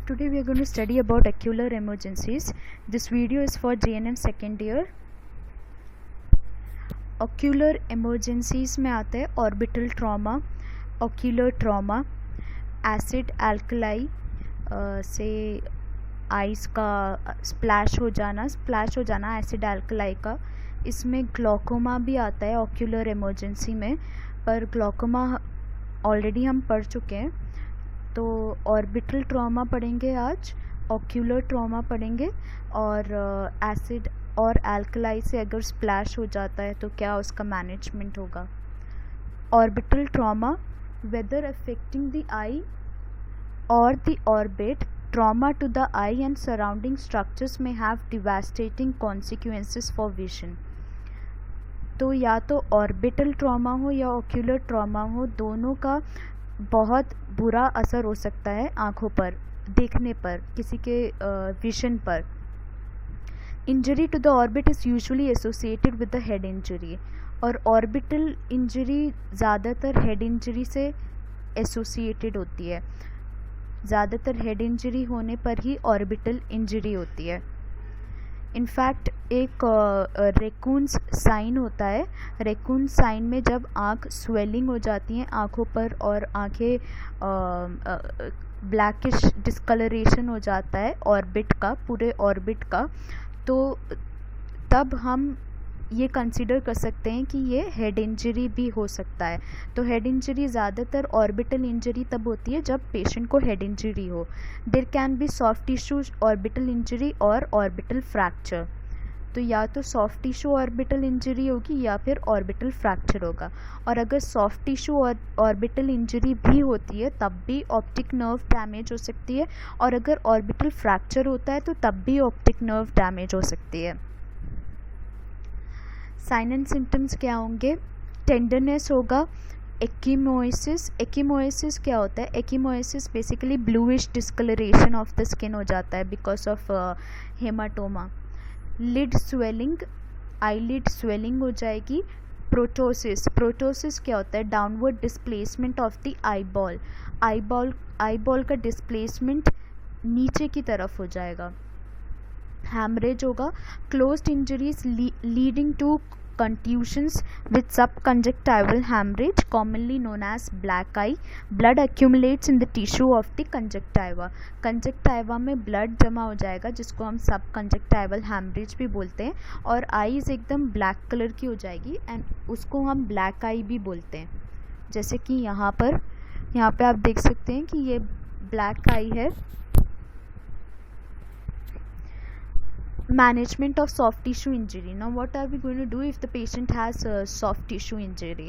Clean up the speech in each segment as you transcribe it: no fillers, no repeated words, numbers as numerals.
Today we are going to study about ocular emergencies. This video is for JNM second year. Ocular emergencies में आते हैं orbital trauma, ocular trauma, acid alkali से ice का splash हो जाना acid alkali का. इसमें glaucoma भी आता है ऑक्यूलर इमरजेंसी में, पर ग्लॉकोमा ऑलरेडी हम पढ़ चुके हैं. तो ऑर्बिटल ट्रॉमा पढ़ेंगे आज, ऑक्यूलर ट्रॉमा पढ़ेंगे, और एसिड और एल्कलाई से अगर स्प्लैश हो जाता है तो क्या उसका मैनेजमेंट होगा. Orbital trauma, whether affecting the eye or the orbit, trauma to the eye and surrounding structures may have devastating consequences for vision. तो या तो ऑर्बिटल ट्रॉमा हो या ऑक्यूलर ट्रॉमा हो, दोनों का बहुत बुरा असर हो सकता है आँखों पर, देखने पर, किसी के विजन पर. Injury to the orbit is usually associated with the head injury, और ऑर्बिटल इंजरी ज़्यादातर हेड इंजरी से एसोसिएटेड होती है. ज़्यादातर हेड इंजरी होने पर ही ऑर्बिटल इंजरी होती है. इनफैक्ट एक रेकून्स साइन होता है. रेकून साइन में जब आँख स्वेलिंग हो जाती हैं आँखों पर और आँखें ब्लैकिश डिस्कलरेशन हो जाता है ऑर्बिट का, पूरे ऑर्बिट का, तो तब हम ये कंसीडर कर सकते हैं कि ये हेड इंजरी भी हो सकता है. तो हेड इंजरी ज़्यादातर ऑर्बिटल इंजरी तब होती है जब पेशेंट को हेड इंजरी हो. There can be soft tissue orbital injury और ऑर्बिटल फ्रैक्चर. तो या तो सॉफ्ट टिश्यू ऑर्बिटल इंजरी होगी या फिर ऑर्बिटल फ्रैक्चर होगा. और अगर सॉफ्ट टिश्यू ऑर्बिटल इंजरी भी होती है तब भी ऑप्टिक नर्व डैमेज हो सकती है, और अगर ऑर्बिटल फ्रैक्चर होता है तो तब भी ऑप्टिक नर्व डैमेज हो सकती है. साइन एंड सिम्टम्स क्या होंगे? टेंडरनेस होगा. एकीमोसिस क्या होता है? Ecchymosis basically bluish discoloration of the skin हो जाता है because of haematoma. Lid swelling, eyelid swelling हो जाएगी. प्रोटोसिस क्या होता है? Downward displacement of the eyeball का डिस्प्लेसमेंट नीचे की तरफ हो जाएगा. हैमरेज होगा. Closed injuries leading to contusions with subconjunctival hemorrhage, commonly known as black eye. Blood accumulates in the tissue of the conjunctiva. Conjunctiva में ब्लड जमा हो जाएगा जिसको हम सबकंजक्टाइवल हैमरेज भी बोलते हैं, और आईज एकदम ब्लैक कलर की हो जाएगी एंड उसको हम ब्लैक आई भी बोलते हैं. जैसे कि यहाँ पे आप देख सकते हैं कि ये ब्लैक आई है. Management of soft tissue injury. Now what are we going to do if the patient has a soft tissue injury?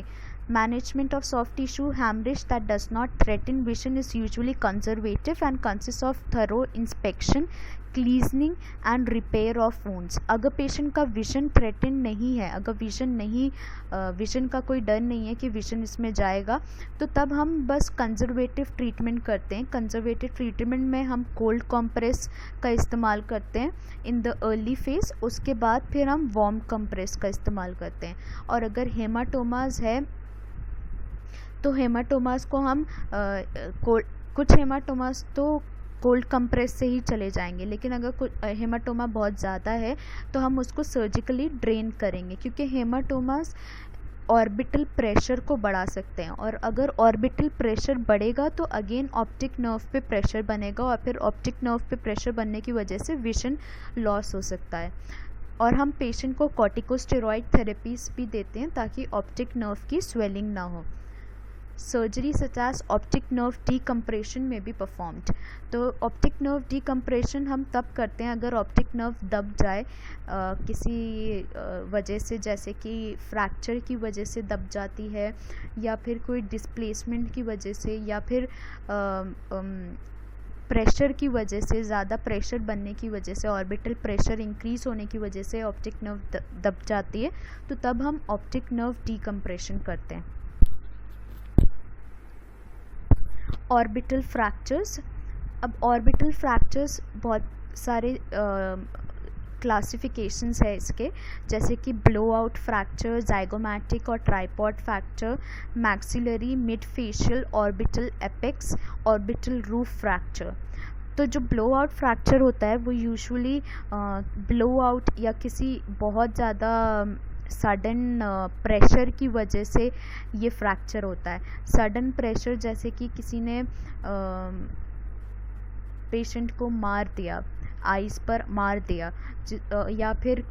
Management of soft tissue hemorrhage that does not threaten vision is usually conservative and consists of thorough inspection, cleansing and repair of wounds. अगर patient का vision threaten नहीं है, अगर vision का कोई डर नहीं है कि विजन इसमें जाएगा, तो तब हम बस कंजर्वेटिव ट्रीटमेंट करते हैं. कंजर्वेटिव ट्रीटमेंट में हम कोल्ड कॉम्प्रेस का इस्तेमाल करते हैं इन द अर्ली फेज. उसके बाद फिर हम वार्म कंप्रेस का इस्तेमाल करते हैं. और अगर हेमाटोमास है तो हेमाटोमास को हम कुछ हेमाटोमास तो कोल्ड कंप्रेस से ही चले जाएंगे, लेकिन अगर कुछ हेमाटोमा बहुत ज़्यादा है तो हम उसको सर्जिकली ड्रेन करेंगे, क्योंकि हेमाटोमास ऑर्बिटल प्रेशर को बढ़ा सकते हैं, और अगर ऑर्बिटल प्रेशर बढ़ेगा तो अगेन ऑप्टिक नर्व पे प्रेशर बनेगा, और फिर ऑप्टिक नर्व पे प्रेशर बनने की वजह से विजन लॉस हो सकता है. और हम पेशेंट को कॉर्टिकोस्टेरॉइड थेरेपीज भी देते हैं ताकि ऑप्टिक नर्व की स्वेलिंग ना हो. Surgery such as optic nerve decompression may be performed. तो optic nerve decompression हम तब करते हैं अगर optic nerve दब जाए किसी वजह से, जैसे कि फ्रैक्चर की वजह से दब जाती है, या फिर कोई डिस्प्लेसमेंट की वजह से, या फिर प्रेशर की वजह से, ज़्यादा प्रेशर बनने की वजह से, ऑर्बिटल प्रेशर इंक्रीज़ होने की वजह से ऑप्टिक नर्व दब जाती है, तो तब हम ऑप्टिक नर्व डिकम्प्रेशन करते हैं. Orbital fractures. अब ऑर्बिटल फ्रैक्चर्स बहुत सारे क्लासिफिकेशंस है इसके, जैसे कि ब्लो आउट फ्रैक्चर, जाइगोमैटिक और tripod fracture, maxillary, mid facial, orbital apex, orbital roof fracture. तो जो ब्लो आउट फ्रैक्चर होता है वो यूजुअली ब्लो आउट या किसी बहुत ज़्यादा सडन प्रेशर की वजह से ये फ्रैक्चर होता है। सडन प्रेशर जैसे कि किसी ने पेशेंट को मार दिया, आइस पर मार दिया, या फिर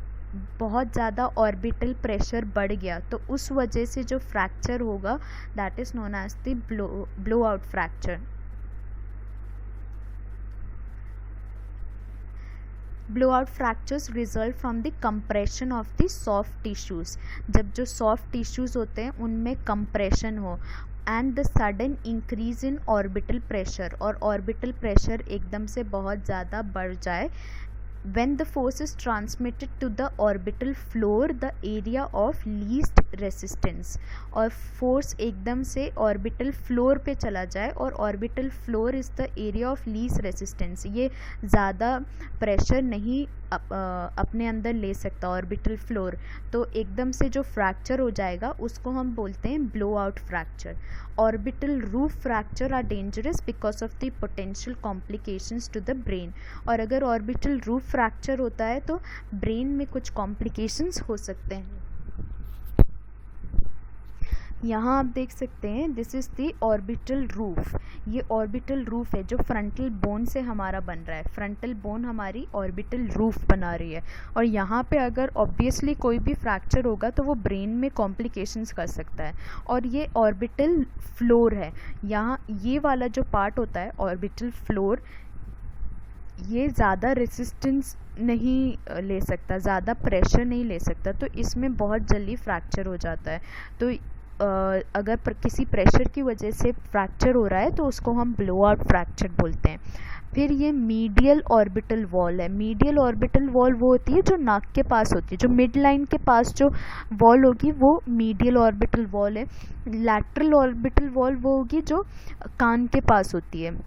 बहुत ज़्यादा ऑर्बिटल प्रेशर बढ़ गया, तो उस वजह से जो फ्रैक्चर होगा that is known as the blow out fracture. Blowout fractures result from the compression of the soft tissues. जब जो सॉफ्ट टिश्यूज़ होते हैं उनमें कंप्रेशन हो and the sudden increase in orbital pressure, और ऑर्बिटल प्रेशर एकदम से बहुत ज़्यादा बढ़ जाए। when the force is transmitted to the orbital floor, the area of least resistance, और फोर्स एकदम से ऑर्बिटल फ्लोर पे चला जाए, और orbital floor is the area of least resistance. ये ज़्यादा प्रेशर नहीं अपने अंदर ले सकता ऑर्बिटल फ्लोर, तो एकदम से जो फ्रैक्चर हो जाएगा उसको हम बोलते हैं blow out fracture. Orbital roof fracture are dangerous because of the potential complications to the brain, और अगर ऑर्बिटल रूफ फ्रैक्चर होता है तो ब्रेन में कुछ कॉम्प्लिकेशंस हो सकते हैं। यहाँ आप देख सकते हैं this is the orbital roof. ये ऑर्बिटल रूफ है जो फ्रंटल बोन से हमारा बन रहा है। फ्रंटल बोन हमारी ऑर्बिटल रूफ बना रही है, और यहाँ पे अगर ऑब्वियसली कोई भी फ्रैक्चर होगा तो वो ब्रेन में कॉम्प्लिकेशंस कर सकता है। और ये ऑर्बिटल फ्लोर है, यहाँ ये वाला जो पार्ट होता है ऑर्बिटल फ्लोर, ये ज़्यादा रेसिस्टेंस नहीं ले सकता, ज़्यादा प्रेशर नहीं ले सकता, तो इसमें बहुत जल्दी फ्रैक्चर हो जाता है। तो अगर किसी प्रेशर की वजह से फ्रैक्चर हो रहा है तो उसको हम ब्लो आउट फ्रैक्चर बोलते हैं। फिर ये मीडियल ऑर्बिटल वॉल है। मीडियल ऑर्बिटल वॉल वो होती है जो नाक के पास होती है, जो मिड लाइन के पास जो वॉल होगी वो मीडियल ऑर्बिटल वॉल है। लैटरल ऑर्बिटल वॉल वो होगी जो कान के पास होती है,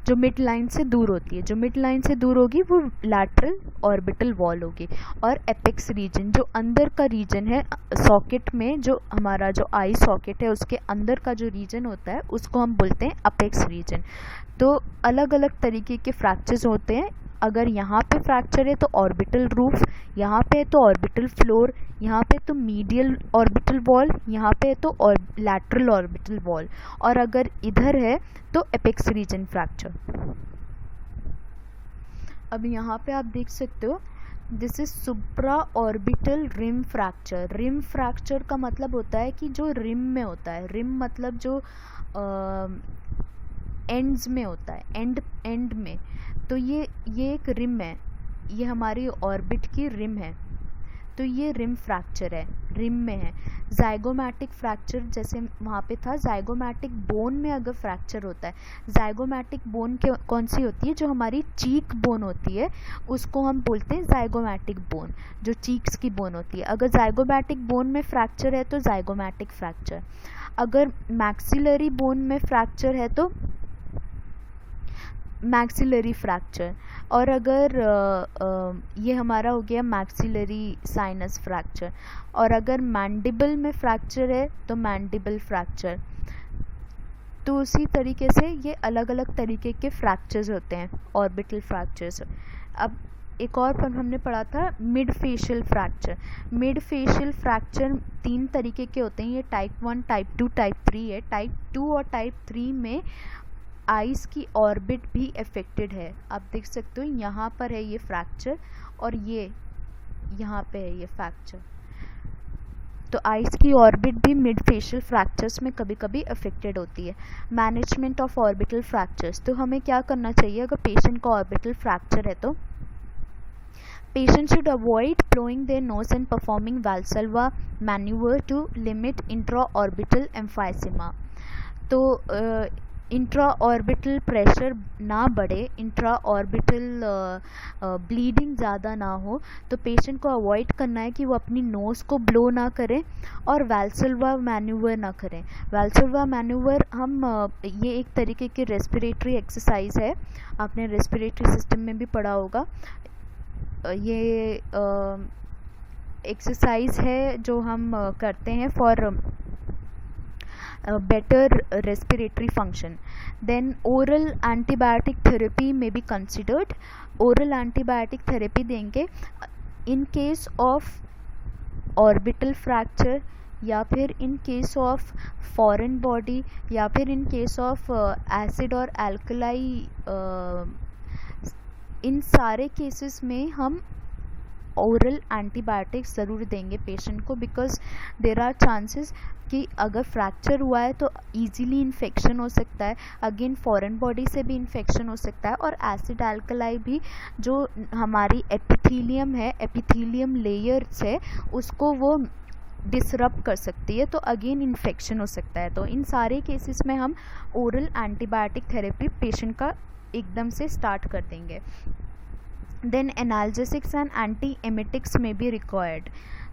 जो मिड लाइन से दूर होती है। जो मिड लाइन से दूर होगी वो लैटरल ऑर्बिटल वॉल होगी। और एपेक्स रीजन, जो अंदर का रीजन है सॉकेट में, जो हमारा जो आई सॉकेट है उसके अंदर का जो रीजन होता है उसको हम बोलते हैं अपेक्स रीजन। तो अलग अलग तरीके के फ्रैक्चर्स होते हैं। अगर यहाँ पे फ्रैक्चर है तो ऑर्बिटल रूफ, यहाँ पे है तो ऑर्बिटल फ्लोर, यहाँ पे तो मीडियल ऑर्बिटल वॉल, यहाँ पे है तो लैटरल ऑर्बिटल वॉल, और अगर इधर है तो एपेक्स रीजन फ्रैक्चर। अब यहाँ पे आप देख सकते हो this is supra orbital rim fracture. Rim fracture का मतलब होता है कि जो रिम में होता है, रिम मतलब जो एंड्स में होता है, एंड में, तो ये एक रिम है, ये हमारी ऑर्बिट की रिम है, तो ये रिम फ्रैक्चर है, रिम में है। जाइगोमैटिक फ्रैक्चर जैसे वहाँ पे था, जाइगोमैटिक बोन में अगर फ्रैक्चर होता है, जाइगोमैटिक बोन कौन सी होती है, जो हमारी चीक बोन होती है उसको हम बोलते हैं जाइगोमैटिक बोन, जो चीक्स की बोन होती है। अगर जाइगोमैटिक बोन में फ्रैक्चर है तो जाइगोमैटिक फ्रैक्चर। अगर मैक्सिलरी बोन में फ्रैक्चर है तो मैक्सिलरी फ्रैक्चर। और अगर ये हमारा हो गया मैक्सिलरी साइनस फ्रैक्चर। और अगर मैंडिबल में फ्रैक्चर है तो मैंडिबल फ्रैक्चर। तो उसी तरीके से ये अलग अलग तरीके के फ्रैक्चर्स होते हैं, ऑर्बिटल फ्रैक्चर्स। अब एक और पर हमने पढ़ा था mid facial fracture. Mid facial fracture 3 तरीके के होते हैं, ये टाइप 1, टाइप 2, टाइप 3 है। टाइप 2 और टाइप 3 में आइस की ऑर्बिट भी अफेक्टेड है। आप देख सकते हो यहाँ पर है ये फ्रैक्चर, और ये यहाँ पे है ये फ्रैक्चर। तो आइस की ऑर्बिट भी मिड फेशियल फ्रैक्चर्स में कभी कभी अफेक्टेड होती है। मैनेजमेंट ऑफ ऑर्बिटल फ्रैक्चर्स, तो हमें क्या करना चाहिए अगर पेशेंट को ऑर्बिटल फ्रैक्चर है तो patient should avoid blowing their nose and performing Valsalva maneuver to limit intraorbital emphysema। तो इंट्रा ऑर्बिटल प्रेशर ना बढ़े, इंट्रा ऑर्बिटल ब्लीडिंग ज़्यादा ना हो, तो पेशेंट को अवॉइड करना है कि वो अपनी नोज़ को ब्लो ना करें और वैल्सल्वा मैन्यूवर ना करें। वैल्सल्वा मैन्यूवर हम ये एक तरीके की रेस्पिरेटरी एक्सरसाइज है, आपने रेस्पिरेटरी सिस्टम में भी पढ़ा होगा। ये एक्सरसाइज है जो हम करते हैं for better respiratory function. Then oral antibiotic therapy may be considered. Oral antibiotic therapy देंगे in case of orbital fracture, या फिर in case of foreign body, या फिर इन केस ऑफ एसिड और एल्कलाई, इन सारे केसेस में हम ओरल एंटीबायोटिक्स ज़रूर देंगे पेशेंट को, बिकॉज देर आर चांसेस कि अगर फ्रैक्चर हुआ है तो ईजीली इन्फेक्शन हो सकता है, अगेन फॉरेन बॉडी से भी इन्फेक्शन हो सकता है, और एसिड एल्कलाई भी जो हमारी एपिथीलियम है, एपिथीलियम लेयर्स है, उसको वो डिसरप्ट कर सकती है, तो अगेन इन्फेक्शन हो सकता है. तो इन सारे केसेस में हम ओरल एंटीबायोटिक थेरेपी पेशेंट का एकदम से स्टार्ट कर देंगे. Then analgesics and anti emetics में भी रिक्वायर्ड.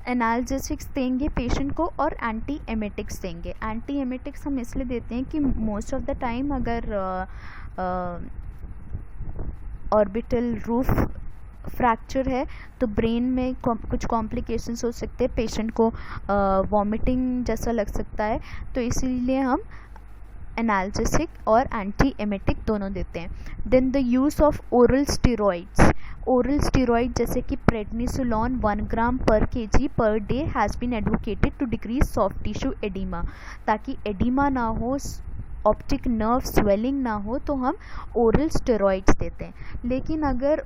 एनाल्जेसिक्स देंगे पेशेंट को और एंटी एमेटिक्स देंगे. एंटी एमेटिक्स हम इसलिए देते हैं कि मोस्ट ऑफ द टाइम अगर ऑर्बिटल रूफ फ्रैक्चर है तो ब्रेन में कुछ कॉम्प्लिकेशंस हो सकते हैं, पेशेंट को वॉमिटिंग जैसा लग सकता है, तो इसीलिए हम एनाल्जेसिक और एंटी एमेटिक दोनों देते हैं. Then the use of oral steroids. Oral steroid जैसे कि prednisolone 1 gram per KG per day has been advocated to decrease soft tissue oedema. ताकि एडिमा ना हो, ऑप्टिक नर्व स्वेलिंग ना हो, तो हम ओरल स्टेरॉइड्स देते हैं. लेकिन अगर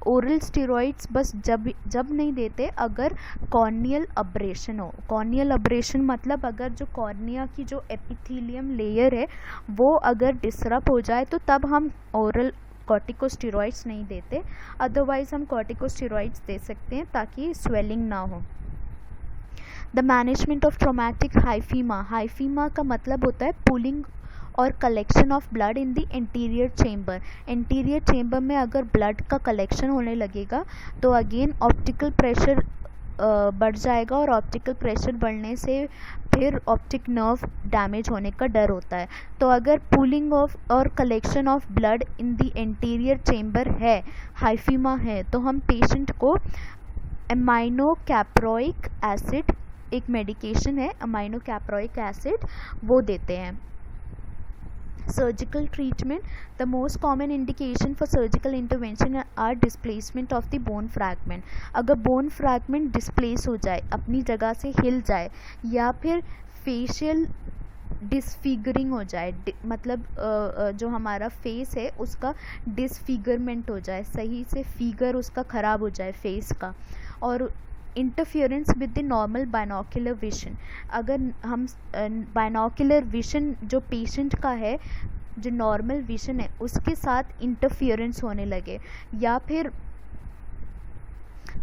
ओरल स्टेरॉइड्स बस जब नहीं देते अगर कॉर्नियल अब्रेशन हो. कॉर्नियल अब्रेशन मतलब अगर जो कॉर्निया की जो एपिथेलियम लेयर है वो अगर डिसरप्ट हो जाए, तो तब हम ओरल कॉर्टिकोस्टेरॉइड्स नहीं देते. अदरवाइज हम कॉर्टिकोस्टेरॉइड्स दे सकते हैं ताकि स्वेलिंग ना हो. The management of traumatic hyphema. Hyphema का मतलब होता है पुलिंग और collection of blood in the anterior chamber. Anterior chamber में अगर ब्लड का कलेक्शन होने लगेगा तो अगेन ऑप्टिकल प्रेशर बढ़ जाएगा, और ऑप्टिकल प्रेशर बढ़ने से फिर ऑप्टिक नर्व डैमेज होने का डर होता है. तो अगर पूलिंग ऑफ और collection of blood in the anterior chamber है, हाइफीमा है, तो हम पेशेंट को अमाइनो कैप्रोइक एसिड, एक मेडिकेशन है अमाइनो कैप्रोइक एसिड, वो देते हैं. Surgical treatment. The most common indication for surgical intervention are displacement of the bone fragment. अगर bone fragment displace हो जाए, अपनी जगह से हिल जाए, या फिर facial डिसफिगरिंग हो जाए, मतलब जो हमारा फेस है उसका डिसफिगरमेंट हो जाए, सही से फिगर उसका ख़राब हो जाए फेस का, और interference with the normal binocular vision. अगर हम बाइनोकुलर विजन जो पेशेंट का है, जो नॉर्मल विजन है, उसके साथ इंटरफियरेंस होने लगे, या फिर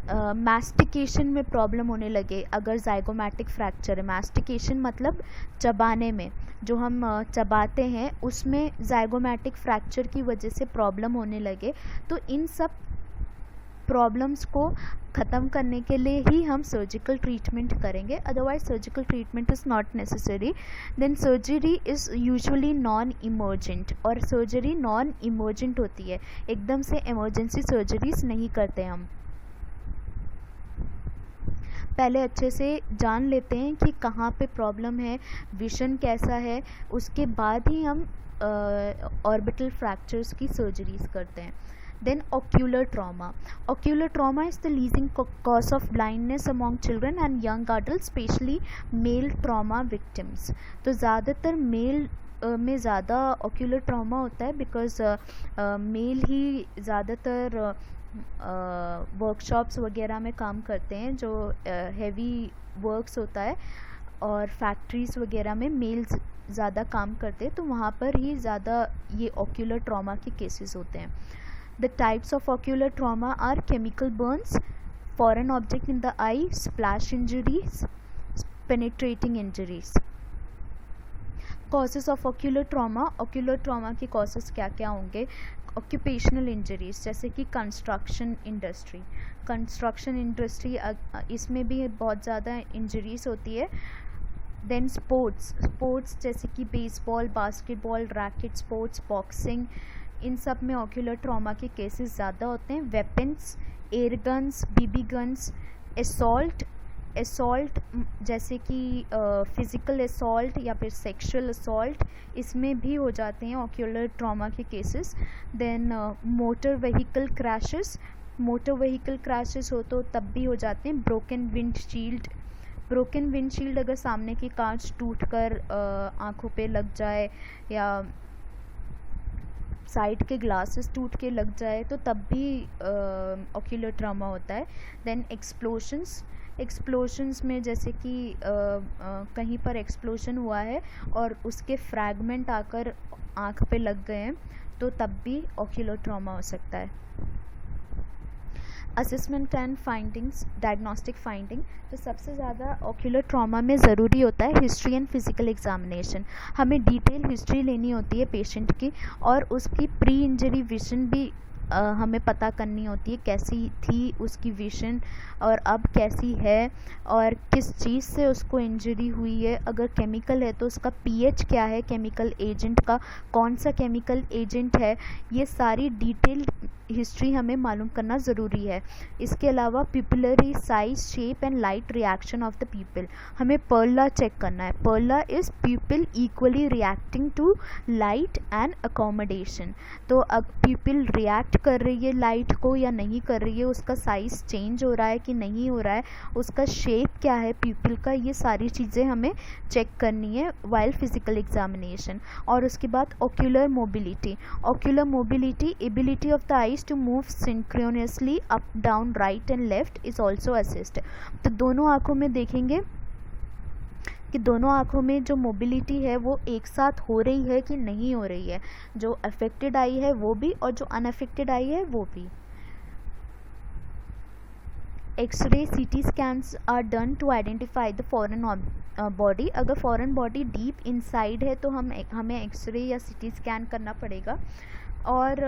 मास्टिकेशन में प्रॉब्लम होने लगे. अगर जाइगोमैटिक फ्रैक्चर है, मास्टिकेशन मतलब चबाने में, जो हम चबाते हैं उसमें जाइगोमैटिक फ्रैक्चर की वजह से प्रॉब्लम होने लगे, तो इन सब प्रॉब्लम्स को ख़त्म करने के लिए ही हम सर्जिकल ट्रीटमेंट करेंगे. Otherwise surgical treatment is not necessary. Then surgery is usually non emergent, और सर्जरी नॉन इमर्जेंट होती है, एकदम से इमरजेंसी सर्जरीज नहीं करते हम. पहले अच्छे से जान लेते हैं कि कहाँ पे प्रॉब्लम है, विजन कैसा है, उसके बाद ही हम ऑर्बिटल फ्रैक्चर्स की सर्जरीज करते हैं. Then ocular trauma. Ocular trauma is the leading cause of blindness among children and young adults, especially male trauma victims. तो ज़्यादातर मेल में ज़्यादा ocular trauma होता है, बिकॉज मेल ही ज़्यादातर वर्कशॉप्स वगैरह में काम करते हैं, जो हैवी वर्क्स होता है, और फैक्ट्रीज़ वगैरह में मेल्स ज़्यादा काम करते हैं, तो वहाँ पर ही ज़्यादा ये ocular trauma के केसेस होते हैं. The types of ocular trauma are chemical burns, foreign object in the eye, splash injuries, penetrating injuries. Causes of ocular trauma. Ocular trauma के causes क्या क्या होंगे? Occupational injuries, जैसे कि कंस्ट्रक्शन इंडस्ट्री. कंस्ट्रक्शन इंडस्ट्री इसमें भी बहुत ज़्यादा इंजरीज होती है. देन स्पोर्ट्स जैसे कि baseball, basketball, racket sports, boxing, इन सब में ऑक्यूलर ट्रॉमा के केसेस ज़्यादा होते हैं. Weapons, air guns, BB guns, assault, assault जैसे कि फिज़िकल असॉल्ट या फिर सेक्सुअल असॉल्ट, इसमें भी हो जाते हैं ऑक्यूलर ट्रॉमा के cases. Then motor vehicle crashes, motor vehicle crashes हो तो तब भी हो जाते हैं। ब्रोकन विंडशील्ड, ब्रोकन विंडशील्ड अगर सामने की कांच टूटकर आँखों पे लग जाए या साइड के ग्लासेस टूट के लग जाए तो तब भी ऑक्यूलर ट्रॉमा होता है। देन एक्सप्लोशंस, एक्सप्लोशंस में जैसे कि कहीं पर एक्सप्लोशन हुआ है और उसके फ्रैगमेंट आकर आँख पे लग गए हैं तो तब भी ऑक्यूलर ट्रॉमा हो सकता है। Assessment and findings, diagnostic finding, तो सबसे ज़्यादा ऑक्यूलर ट्रॉमा में ज़रूरी होता है हिस्ट्री एंड फिज़िकल एग्जामिनेशन। हमें डिटेल हिस्ट्री लेनी होती है पेशेंट की और उसकी प्री इंजरी विजन भी हमें पता करनी होती है, कैसी थी उसकी विजन और अब कैसी है और किस चीज़ से उसको इंजरी हुई है। अगर केमिकल है तो उसका पीएच क्या है, केमिकल एजेंट का कौन सा केमिकल एजेंट है, ये सारी डिटेल हिस्ट्री हमें मालूम करना ज़रूरी है। इसके अलावा pupillary size, shape and light reaction of the pupil, हमें पर्ला चेक करना है। PERRLA is pupil equally reacting to light and accommodation. तो अब पीपल रिएक्ट कर रही है लाइट को या नहीं कर रही है, उसका साइज़ चेंज हो रहा है कि नहीं हो रहा है, उसका शेप क्या है पीपल का, ये सारी चीज़ें हमें चेक करनी है वाइल फिज़िकल एग्जामिनेशन। और उसके बाद ocular mobility, ocular mobility ability of the eyes to move synchronously up down right and left is also assessed. तो दोनों आँखों में देखेंगे कि दोनों आँखों में जो मोबिलिटी है वो एक साथ हो रही है कि नहीं हो रही है, जो अफेक्टेड आई है वो भी और जो अनअफेक्टेड आई है वो भी। X-ray CT scans are done to identify the foreign body. अगर फॉरेन बॉडी डीप इनसाइड है तो हमें एक्सरे या सीटी स्कैन करना पड़ेगा। और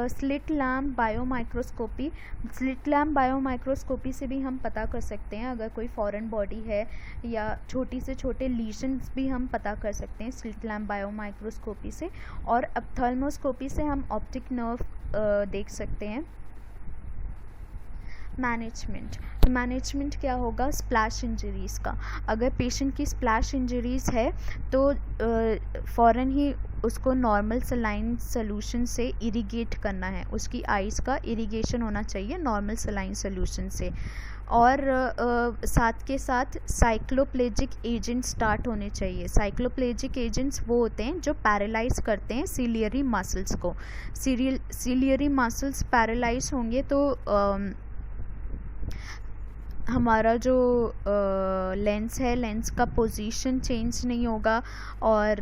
slit lamp biomicroscopy, slit lamp biomicroscopy से भी हम पता कर सकते हैं अगर कोई फॉरेन बॉडी है, या छोटी से छोटे लीशंस भी हम पता कर सकते हैं स्लिट लैम्प बायोमाइक्रोस्कोपी से। और ऑप्थेल्मोस्कोपी से हम ऑप्टिक नर्व देख सकते हैं। मैनेजमेंट, मैनेजमेंट क्या होगा, स्प्लैश इंजरीज़ का। अगर पेशेंट की स्प्लैश इंजरीज़ है तो फ़ौरन ही उसको नॉर्मल सलाइन सोल्यूशन से इरिगेट करना है, उसकी आइज़ का इरिगेशन होना चाहिए नॉर्मल सलाइन सोल्यूशन से। और साथ के साथ साइक्लोप्लेजिक एजेंट स्टार्ट होने चाहिए। साइक्लोप्लेजिक एजेंट्स वो होते हैं जो पैरालाइज करते हैं सिलियरी मसल्स को। सिलियरी मसल्स पैरालाइज होंगे तो हमारा जो लेंस है, लेंस का पोजीशन चेंज नहीं होगा और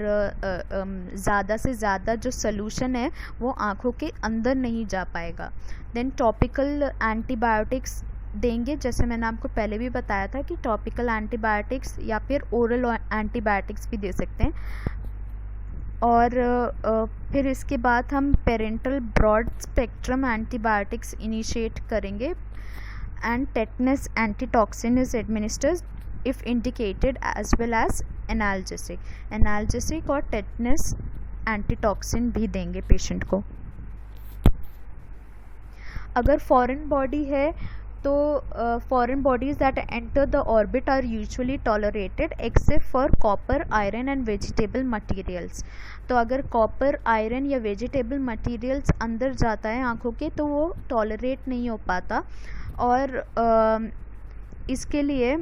ज़्यादा से ज़्यादा जो सॉल्यूशन है वो आँखों के अंदर नहीं जा पाएगा। देन टॉपिकल एंटीबायोटिक्स देंगे, जैसे मैंने आपको पहले भी बताया था कि टॉपिकल एंटीबायोटिक्स या फिर ओरल एंटीबायोटिक्स भी दे सकते हैं। और फिर इसके बाद हम parenteral broad spectrum antibiotics initiate करेंगे। And tetanus antitoxin is administered if indicated, as well as analgesic. Analgesic और tetanus antitoxin भी देंगे पेशेंट को। अगर फॉरेन बॉडी है तो foreign bodies that enter the orbit are usually tolerated except for copper, iron and vegetable materials. तो अगर copper, iron या वेजिटेबल मटेरियल्स अंदर जाता है आँखों के तो वो टॉलरेट नहीं हो पाता। और इसके लिए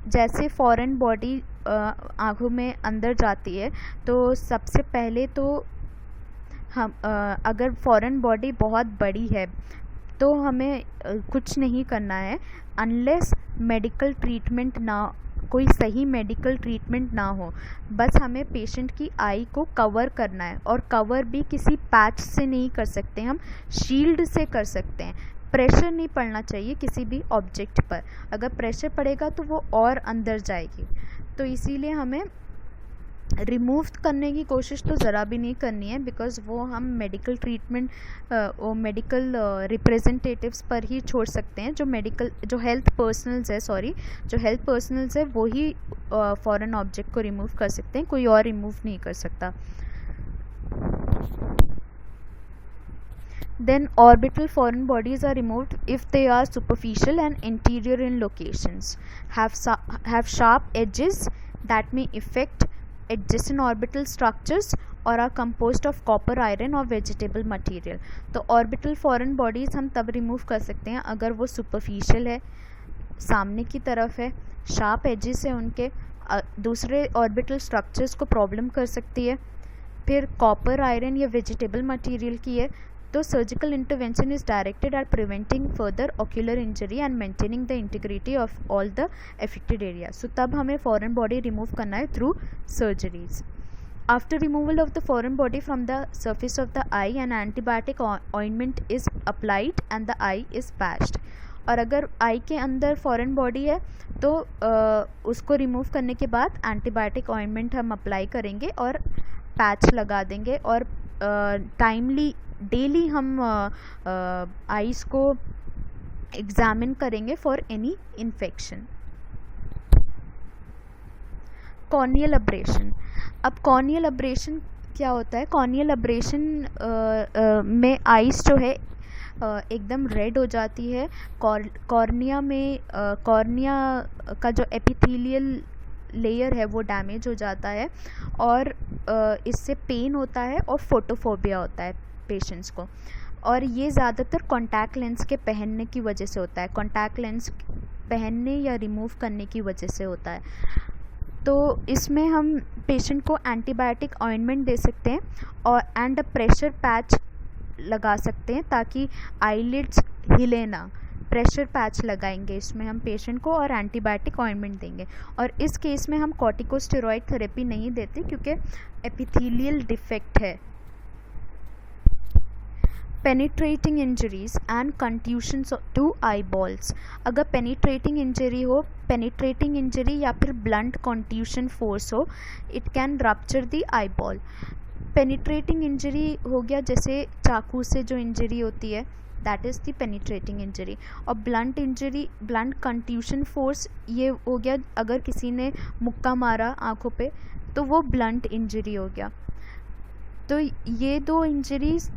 जैसे फॉरेन बॉडी आँखों में अंदर जाती है तो सबसे पहले तो हम अगर फॉरेन बॉडी बहुत बड़ी है तो हमें कुछ नहीं करना है अनलेस मेडिकल ट्रीटमेंट ना, कोई सही मेडिकल ट्रीटमेंट ना हो। बस हमें पेशेंट की आई को कवर करना है और कवर भी किसी पैच से नहीं कर सकते, हम शील्ड से कर सकते हैं। प्रेशर नहीं पड़ना चाहिए किसी भी ऑब्जेक्ट पर, अगर प्रेशर पड़ेगा तो वो और अंदर जाएगी। तो इसीलिए हमें रिमूव करने की कोशिश तो ज़रा भी नहीं करनी है, बिकॉज़ वो हम मेडिकल ट्रीटमेंट मेडिकल रिप्रेजेंटेटिव्स पर ही छोड़ सकते हैं। जो हेल्थ पर्सनल्स है वो ही फॉरेन ऑब्जेक्ट को रिमूव कर सकते हैं, कोई और रिमूव नहीं कर सकता। Then orbital foreign bodies are removed if they are superficial and interior in locations, have sharp edges that may affect adjacent orbital structures, or are composed of copper, iron और vegetable material. तो orbital foreign bodies हम तब remove कर सकते हैं अगर वो superficial है, सामने की तरफ है, sharp edges है उनके, दूसरे orbital structures को problem कर सकती है, फिर copper, iron या vegetable material की है, तो surgical intervention is directed at preventing further ocular injury and maintaining the integrity of all the affected areas. So तब हमें foreign body remove करना है through surgeries. After removal of the foreign body from the surface of the eye, an antibiotic ointment is applied and the eye is patched. और अगर आई के अंदर foreign body है तो उसको रिमूव करने के बाद एंटीबायोटिक ऑइंटमेंट हम अप्लाई करेंगे और पैच लगा देंगे, और टाइमली डेली हम आईज को एग्जामिन करेंगे for any infection. Corneal abrasion. अब कॉर्नियल अब्रेशन क्या होता है? कॉर्नियल अब्रेशन में आइस जो है एकदम रेड हो जाती है. कॉर्निया में कॉर्निया का जो एपिथेलियल लेयर है वो डैमेज हो जाता है, और इससे पेन होता है और फोटोफोबिया होता है पेशेंट्स को, और ये ज़्यादातर कॉन्टैक्ट लेंस के पहनने की वजह से होता है. कॉन्टैक्ट लेंस पहनने या रिमूव करने की वजह से होता है. तो इसमें हम पेशेंट को एंटीबायोटिक ऑइंटमेंट दे सकते हैं और एंड अ प्रेशर पैच लगा सकते हैं ताकि आईलिड्स हिले ना. प्रेशर पैच लगाएंगे इसमें हम पेशेंट को और एंटीबायोटिक ऑइंटमेंट देंगे. और इस केस में हम कॉर्टिकोस्टेरॉइड थेरेपी नहीं देते क्योंकि एपिथेलियल डिफेक्ट है. Penetrating injuries and contusions to eyeballs. अगर पेनिट्रेटिंग इंजरी हो, पेनिट्रेटिंग इंजरी या फिर ब्लंट कंट्यूशन फोर्स हो, it can rupture the eyeball. Penetrating injury हो गया जैसे चाकू से जो इंजरी होती है, that is the penetrating injury. और blunt injury, blunt contusion force, ये हो गया अगर किसी ने मुक्का मारा आँखों पे तो वो ब्लंट इंजरी हो गया. तो ये दो इंजरीज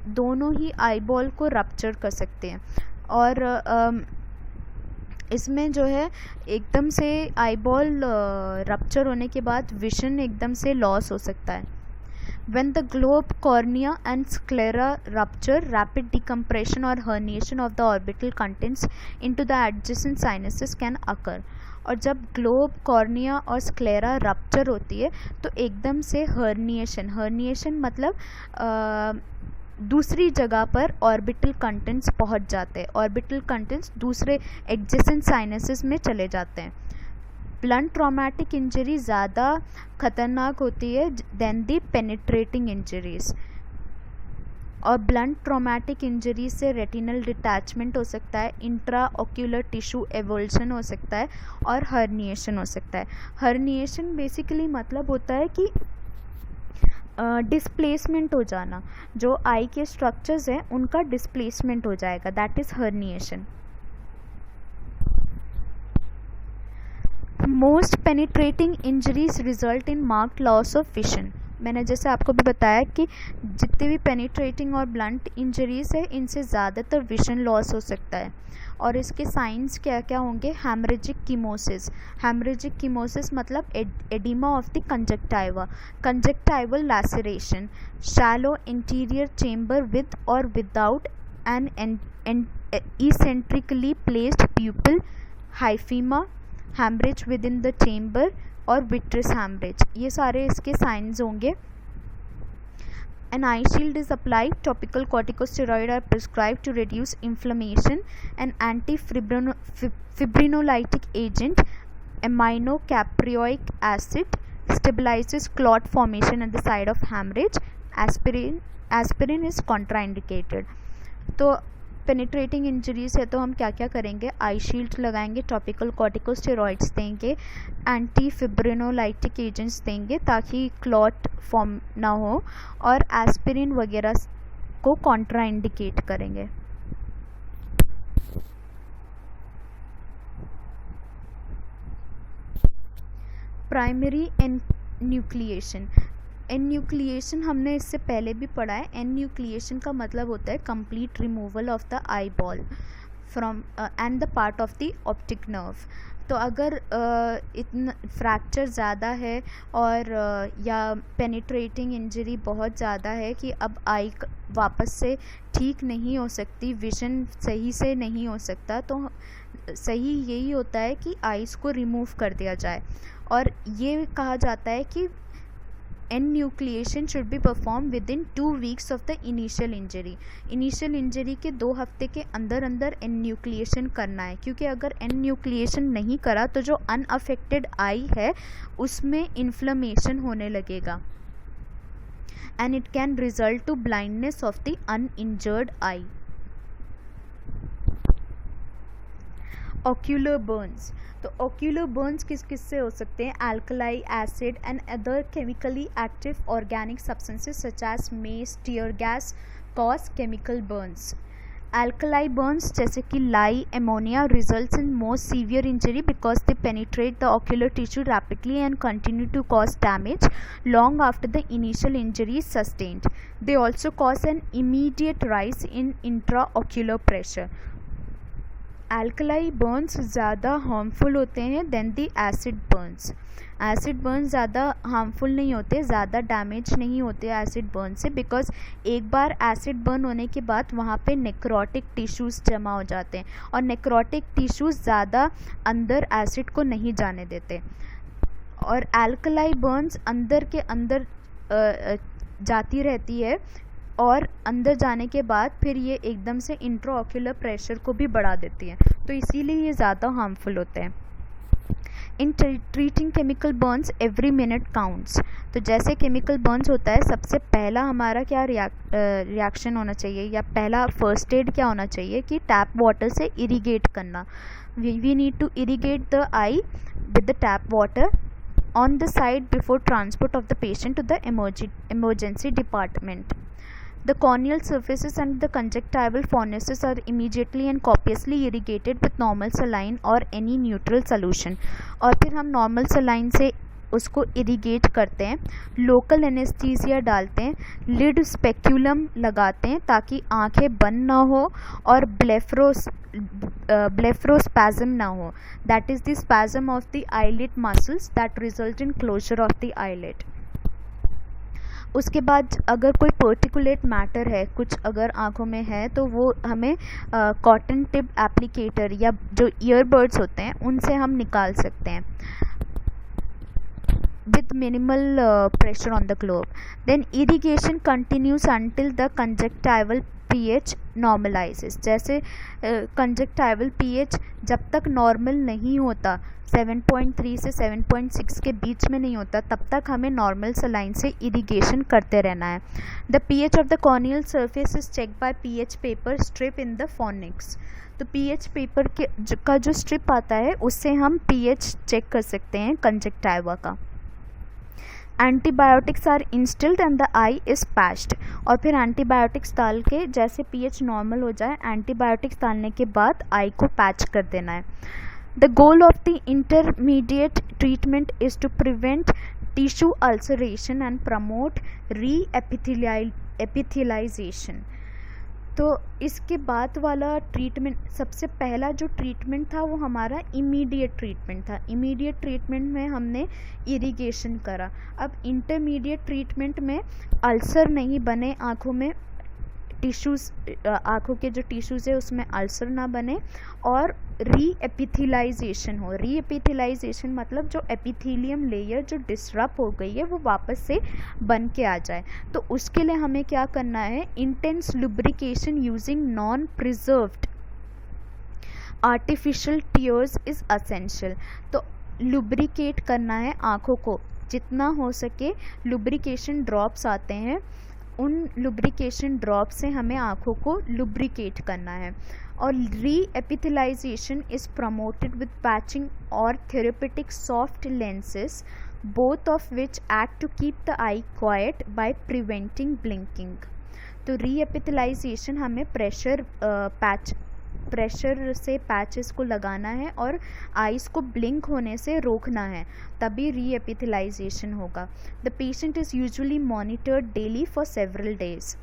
दोनों ही आई बॉल को रप्चर कर सकते हैं. और इसमें जो है एकदम से आई बॉल रप्चर होने के बाद विजन एकदम से लॉस हो सकता है. When the globe, cornea and sclera rupture, rapid decompression or herniation of the orbital contents into the adjacent sinuses can occur. और जब ग्लोब, कॉर्निया और स्क्लेरा रप्चर होती है तो एकदम से हर्निएशन मतलब दूसरी जगह पर ऑर्बिटल कंटेंट्स पहुंच जाते हैं. ऑर्बिटल कंटेंट्स दूसरे एडजेसेंट साइनसेस में चले जाते हैं. ब्लंट ट्रॉमेटिक इंजरी ज़्यादा खतरनाक होती है देन दी पेनिट्रेटिंग इंजरीज. और ब्लंट ट्रॉमेटिक इंजरी से रेटिनल डिटैचमेंट हो सकता है, इंट्रा ऑक्यूलर टिश्यू एवोल्यूशन हो सकता है और हर्निएशन हो सकता है. हर्निएशन बेसिकली मतलब होता है कि डिस्प्लेसमेंट हो जाना, जो आई के स्ट्रक्चर्स हैं उनका डिस्प्लेसमेंट हो जाएगा, that is herniation. Most penetrating injuries result in marked loss of vision. मैंने जैसे आपको भी बताया कि जितने भी पेनिट्रेटिंग और ब्लंट इंजरीज है इनसे ज़्यादातर विजन लॉस हो सकता है. और इसके साइंस क्या क्या होंगे? हेमरेजिक कीमोसिस. हेमरेजिक कीमोसिस मतलब oedema of the conjunctiva, conjunctival laceration, shallow anterior chamber with और without an eccentrically placed pupil, hyphema, haemorrhage within the chamber और विट्रस हैमरेज. ये सारे इसके साइंस होंगे. An eye shield is applied. Topical corticosteroid are prescribed to reduce inflammation. An anti-fibrinolytic agent, aminocaproic acid, stabilizes clot formation at the site of hemorrhage. Aspirin is contraindicated. तो penetrating injuries है तो हम क्या क्या करेंगे? आई shield लगाएंगे, topical corticosteroids देंगे, anti fibrinolytic agents देंगे ताकि क्लॉट फॉर्म ना हो, और एस्पिरिन वगैरह को कॉन्ट्राइंडिकेट करेंगे. प्राइमरी एन्यूक्लिएशन. एन्यूक्लिएशन हमने इससे पहले भी पढ़ा है. एन्यूक्लिएशन का मतलब होता है complete removal of the eye ball from and the part of the optic nerve. तो अगर इतना फ्रैक्चर ज़्यादा है और या पेनिट्रेटिंग इंजरी बहुत ज़्यादा है कि अब आई वापस से ठीक नहीं हो सकती, विज़न सही से नहीं हो सकता, तो सही यही होता है कि आइज़ को रिमूव कर दिया जाए. और ये कहा जाता है कि enucleation should be perform within 2 weeks of the initial injury. Initial injury के 2 हफ्ते के अंदर अंदर एन्यूक्लिएशन करना है, क्योंकि अगर एन्यूक्लिएशन नहीं करा तो जो अनअफेक्टेड आई है उसमें इन्फ्लेमेशन होने लगेगा and it can result to blindness of the uninjured eye. Ocular burns. तो ऑक्यूलर बर्न्स किस किस से हो सकते हैं? Alkali, acid and other chemically active organic substances such as mace, tear gas cause chemical burns. Alkali burns जैसे कि lye, ammonia results in most severe injury because they penetrate the ocular tissue rapidly and continue to cause damage long after the initial injury is sustained. They also cause an immediate rise in intraocular pressure. Alkali Burns ज़्यादा harmful होते हैं then दी acid Burns. Acid Burns ज़्यादा harmful नहीं होते, ज़्यादा damage नहीं होते acid burn से, बिकॉज एक बार एसिड बर्न होने के बाद वहाँ पे नेक्रोटिक टिश्यूज़ जमा हो जाते हैं और नेक्रोटिक टिश्यूज़ ज़्यादा अंदर एसिड को नहीं जाने देते. और अल्कली बर्न्स अंदर के अंदर जाती रहती है और अंदर जाने के बाद फिर ये एकदम से इंट्राऑक्यूलर प्रेशर को भी बढ़ा देती है, तो इसीलिए ये ज़्यादा हार्मफुल होते हैं. इन treating chemical Burns every minute counts. तो जैसे केमिकल बर्न्स होता है, सबसे पहला हमारा क्या रिएक्शन होना चाहिए या पहला फर्स्ट एड क्या होना चाहिए कि टैप वाटर से इरीगेट करना. We need to irrigate the eye with the tap water on the side before transport of the patient to the emergency department. The corneal surfaces and the conjunctival fornices are immediately and copiously irrigated with normal saline or any neutral solution. और फिर हम normal saline से उसको irrigate करते हैं, local anaesthesia डालते हैं, lid speculum लगाते हैं ताकि आंखें बंद ना हो और ब्लेफरोस्पैज्म ना हो. That is the spasm of the eyelid muscles that result in closure of the eyelid. उसके बाद अगर कोई पर्टिकुलेट मैटर है, कुछ अगर आँखों में है, तो वो हमें कॉटन टिप एप्लीकेटर या जो ईयरबड्स होते हैं उनसे हम निकाल सकते हैं with minimal pressure on the globe. Then irrigation continues until the conjunctival pH normalizes. जैसे conjunctival pH जब तक नॉर्मल नहीं होता, 7.3 से 7.6 के बीच में नहीं होता, तब तक हमें नॉर्मल सलाइन से इरिगेशन करते रहना है. The pH of the corneal surface is checked by pH paper strip in the fornix. तो pH पेपर का जो स्ट्रिप आता है उससे हम pH चेक कर सकते हैं कंजक्टिवा का. Antibiotics are instilled and the eye is patched. और फिर एंटीबायोटिक्स डाल के जैसे पीएच नॉर्मल हो जाए, एंटीबायोटिक्स डालने के बाद आई को पैच कर देना है. The goal of the intermediate treatment is to prevent tissue ulceration and promote re epithelialisation. तो इसके बाद वाला ट्रीटमेंट, सबसे पहला जो ट्रीटमेंट था वो हमारा इमीडिएट ट्रीटमेंट था. इमीडिएट ट्रीटमेंट में हमने इरिगेशन करा. अब इंटरमीडिएट ट्रीटमेंट में अल्सर नहीं बने आँखों में, टिश्यूज़, आँखों के जो टिश्यूज़ है उसमें अल्सर ना बने और री एपिथेलाइजेशन हो. री एपिथेलाइजेशन मतलब जो एपिथेलियम लेयर जो डिसरप्ट हो गई है वो वापस से बन के आ जाए. तो उसके लिए हमें क्या करना है? Intense lubrication using non preserved artificial tears is essential. तो लुब्रिकेट करना है आँखों को, जितना हो सके लुब्रिकेशन ड्रॉप्स आते हैं, उन लुब्रिकेशन ड्रॉप से हमें आँखों को लुब्रिकेट करना है. और re epithelialisation is promoted with patching और therapeutic soft lenses, both of which act to keep the eye quiet by preventing blinking. तो री एपिथेलाइजेशन हमें प्रेशर पैच प्रेशर से पैचेस को लगाना है और आइज़ को ब्लिंक होने से रोकना है, तभी रीएपिथेलाइजेशन होगा। The patient is usually monitored daily for several days.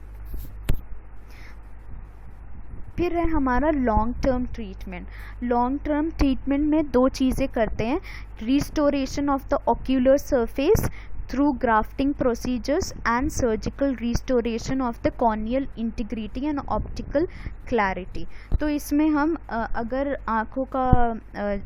फिर है हमारा long term treatment. Long term treatment में दो चीज़ें करते हैं, restoration of the ocular surface through grafting procedures and surgical restoration of the corneal integrity and optical clarity. तो इसमें हम अगर आँखों का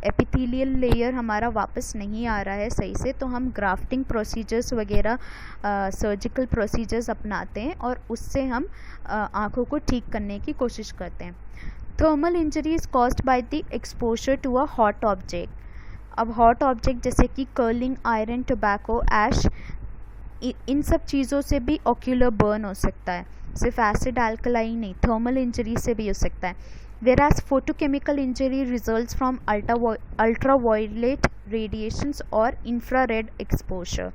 एपिथेलियल लेयर हमारा वापस नहीं आ रहा है सही से, तो हम ग्राफ्टिंग प्रोसीजर्स वगैरह सर्जिकल प्रोसीजर्स अपनाते हैं और उससे हम आँखों को ठीक करने की कोशिश करते हैं। Thermal injury is caused by the exposure to a hot object. अब हॉट ऑब्जेक्ट जैसे कि कर्लिंग आयरन, टोबैको, ऐश, इन सब चीज़ों से भी ऑक्यूलर बर्न हो सकता है। सिर्फ एसिड अल्कलाई नहीं, थर्मल इंजरी से भी हो सकता है। whereas photochemical injury results from ultraviolet radiations or infrared exposure.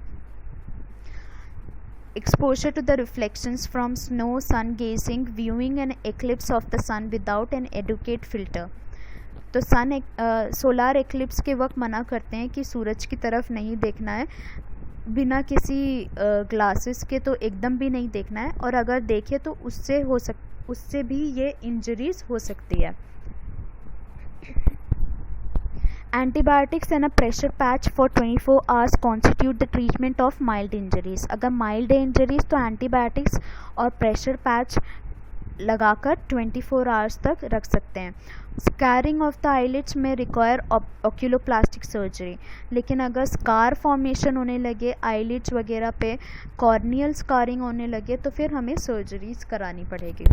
Exposure to the reflections from snow, sun gazing, viewing an eclipse of the sun without an adequate filter. तो solar eclipse के वक्त मना करते हैं कि सूरज की तरफ नहीं देखना है, बिना किसी ग्लासेस के तो एकदम भी नहीं देखना है, और अगर देखे तो उससे भी ये इंजरीज हो सकती है। Antibiotics and a pressure patch for 24 hours constitute the treatment of mild injuries. अगर माइल्ड है इंजरीज तो एंटीबायोटिक्स और प्रेशर पैच लगाकर 24 आवर्स तक रख सकते हैं। स्कैरिंग ऑफ द आईलिड्स में रिक्वायर ऑक्यूलोप्लास्टिक सर्जरी, लेकिन अगर स्कार फॉर्मेशन होने लगे आईलिड्स वगैरह पे, कॉर्नियल स्कारिंग होने लगे, तो फिर हमें सर्जरीज करानी पड़ेगी।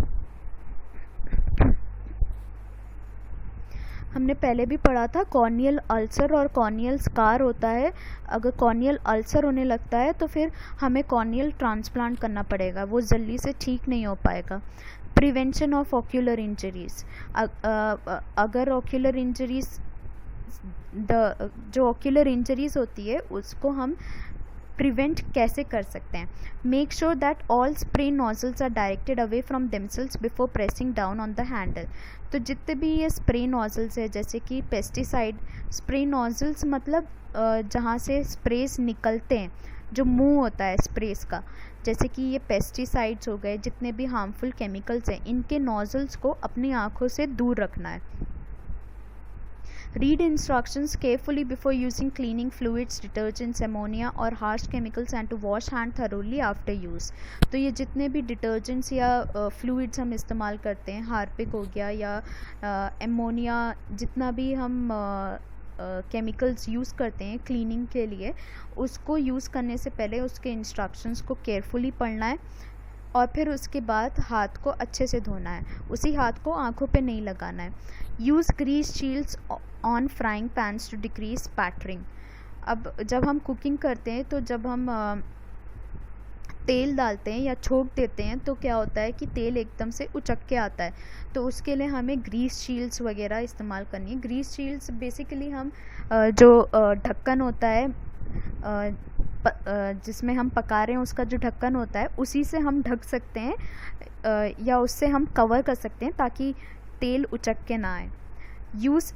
हमने पहले भी पढ़ा था कॉर्नियल अल्सर और कॉर्नियल स्कार होता है। अगर कॉर्नियल अल्सर होने लगता है तो फिर हमें कॉर्नियल ट्रांसप्लांट करना पड़ेगा, वो जल्दी से ठीक नहीं हो पाएगा। प्रिवेंशन ऑफ ऑक्यूलर इंजरीज, अगर ऑक्यूलर इंजरीज जो ऑक्यूलर इंजरीज होती है उसको हम प्रिवेंट कैसे कर सकते हैं। Make sure that all spray nozzles are directed away from themselves before pressing down on the handle. तो जितने भी ये स्प्रे नोजल्स है, जैसे कि पेस्टिसाइड स्प्रे नोजल्स, मतलब जहाँ से स्प्रेज निकलते हैं, जो मुंह होता है स्प्रेज का, जैसे कि ये पेस्टिसाइड्स हो गए, जितने भी हार्मफुल केमिकल्स हैं, इनके नोजल्स को अपनी आँखों से दूर रखना है। Read instructions carefully before using cleaning fluids, detergents, ammonia or harsh chemicals and to wash hand thoroughly after use. तो ये जितने भी डिटर्जेंट्स या फ्लूइड्स हम इस्तेमाल करते हैं, हार्पिक हो गया या एमोनिया, जितना भी हम केमिकल्स यूज़ करते हैं क्लीनिंग के लिए, उसको यूज़ करने से पहले उसके इंस्ट्रक्शंस को केयरफुली पढ़ना है और फिर उसके बाद हाथ को अच्छे से धोना है। उसी हाथ को आँखों पे नहीं लगाना है। Use grease shields on frying pans to decrease spattering. अब जब हम कुकिंग करते हैं तो जब हम तेल डालते हैं या छोंक देते हैं तो क्या होता है कि तेल एकदम से उचक के आता है, तो उसके लिए हमें ग्रीस शील्ड्स वगैरह इस्तेमाल करनी है। ग्रीस शील्ड्स बेसिकली हम जो ढक्कन होता है जिसमें हम पका रहे हैं, उसका जो ढक्कन होता है उसी से हम ढक सकते हैं या उससे हम कवर कर सकते हैं ताकि तेल उचक के ना आए। Use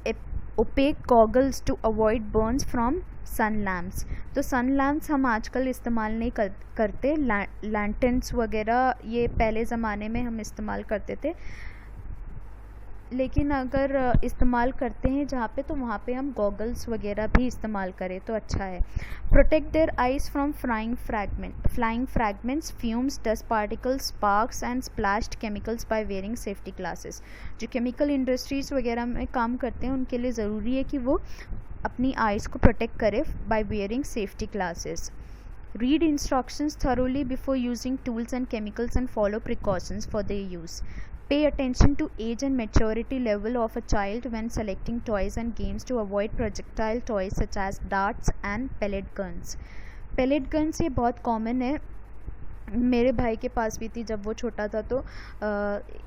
opaque goggles to avoid burns from sun lamps. तो सन लैम्प्स हम आजकल इस्तेमाल नहीं करते, लैंटर्न्स वगैरह ये पहले ज़माने में हम इस्तेमाल करते थे, लेकिन अगर इस्तेमाल करते हैं जहाँ पे, तो वहाँ पे हम गॉगल्स वगैरह भी इस्तेमाल करें तो अच्छा है। Protect their eyes from flying fragments, fumes, dust particles, sparks and splashed chemicals by wearing safety glasses. जो केमिकल इंडस्ट्रीज़ वगैरह में काम करते हैं उनके लिए ज़रूरी है कि वो अपनी आइज़ को प्रोटेक्ट करें by wearing safety glasses. Read instructions thoroughly before using tools and chemicals and follow precautions for their use. Pay attention to age and maturity level of a child when selecting toys and games to avoid projectile toys such as darts and pellet guns. Pellet guns ये बहुत common है मेरे भाई के पास भी थी जब वो छोटा था। तो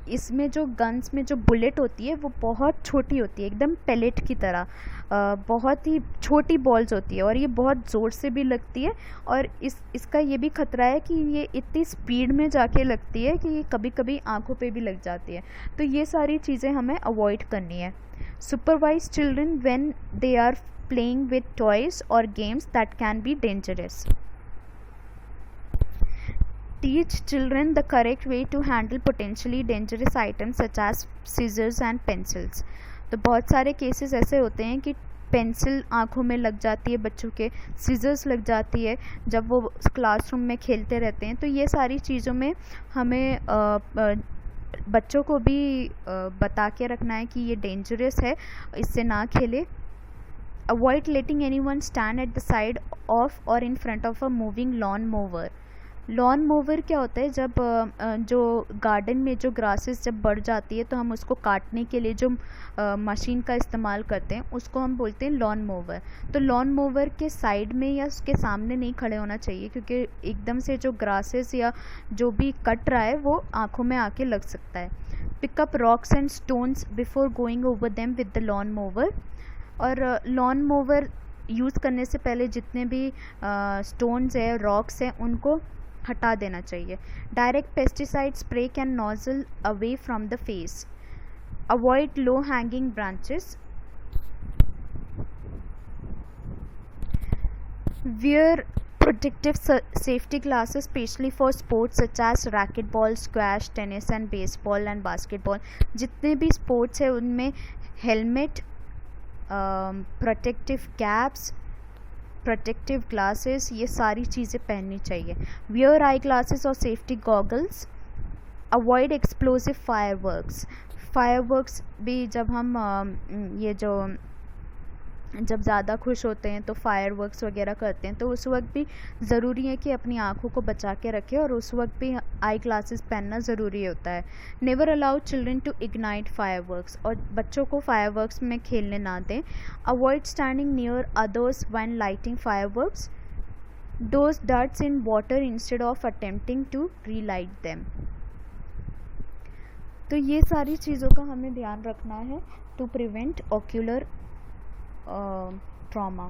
इसमें जो गन्स में जो बुलेट होती है वो बहुत छोटी होती है, एकदम पेलेट की तरह। बहुत ही छोटी बॉल्स होती है और ये बहुत ज़ोर से भी लगती है। और इसका ये भी खतरा है कि ये इतनी स्पीड में जाके लगती है कि ये कभी कभी आँखों पे भी लग जाती है। तो ये सारी चीज़ें हमें अवॉइड करनी है। Supervise children when they are playing with toys और games that can be dangerous. Teach children the correct way to handle potentially dangerous items such as scissors and pencils। तो बहुत सारे केसेस ऐसे होते हैं कि पेंसिल आँखों में लग जाती है बच्चों के, सीजर्स लग जाती है जब वो क्लासरूम में खेलते रहते हैं। तो ये सारी चीज़ों में हमें बच्चों को भी बता के रखना है कि ये डेंजरस है, इससे ना खेले। Avoid letting anyone stand at the side of और in front of a moving lawn mower. Lawn mower क्या होता है, जब जो गार्डन में जो ग्रासेस जब बढ़ जाती है तो हम उसको काटने के लिए जो मशीन का इस्तेमाल करते हैं उसको हम बोलते हैं लॉन मोवर। तो लॉन मोवर के साइड में या उसके सामने नहीं खड़े होना चाहिए, क्योंकि एकदम से जो ग्रासेस या जो भी कट रहा है वो आँखों में आके लग सकता है। Pickup rocks and stones before going over them with the lawn mower. और लॉन मोवर यूज़ करने से पहले जितने भी स्टोन्स है, रॉक्स हैं, उनको हटा देना चाहिए। Direct pesticide spray can nozzle away from the face. Avoid low hanging branches. Wear protective safety glasses specially for sports such as racquetball, squash, tennis and baseball and basketball। जितने भी sports है उनमें helmet, protective caps, protective glasses, ये सारी चीज़ें पहननी चाहिए। Wear eye glasses और safety goggles. Avoid explosive fireworks भी जब हम ये जो जब ज़्यादा खुश होते हैं तो फायरवर्क्स वगैरह करते हैं, तो उस वक्त भी ज़रूरी है कि अपनी आँखों को बचा के रखें और उस वक्त भी आई ग्लासेस पहनना ज़रूरी होता है। Never allow children to ignite fireworks, और बच्चों को फायरवर्क्स में खेलने ना दें। Avoid standing near others when lighting fireworks. Douse duds in water instead of attempting to relight them. तो ये सारी चीज़ों का हमें ध्यान रखना है टू प्रिवेंट ऑक्यूलर trauma।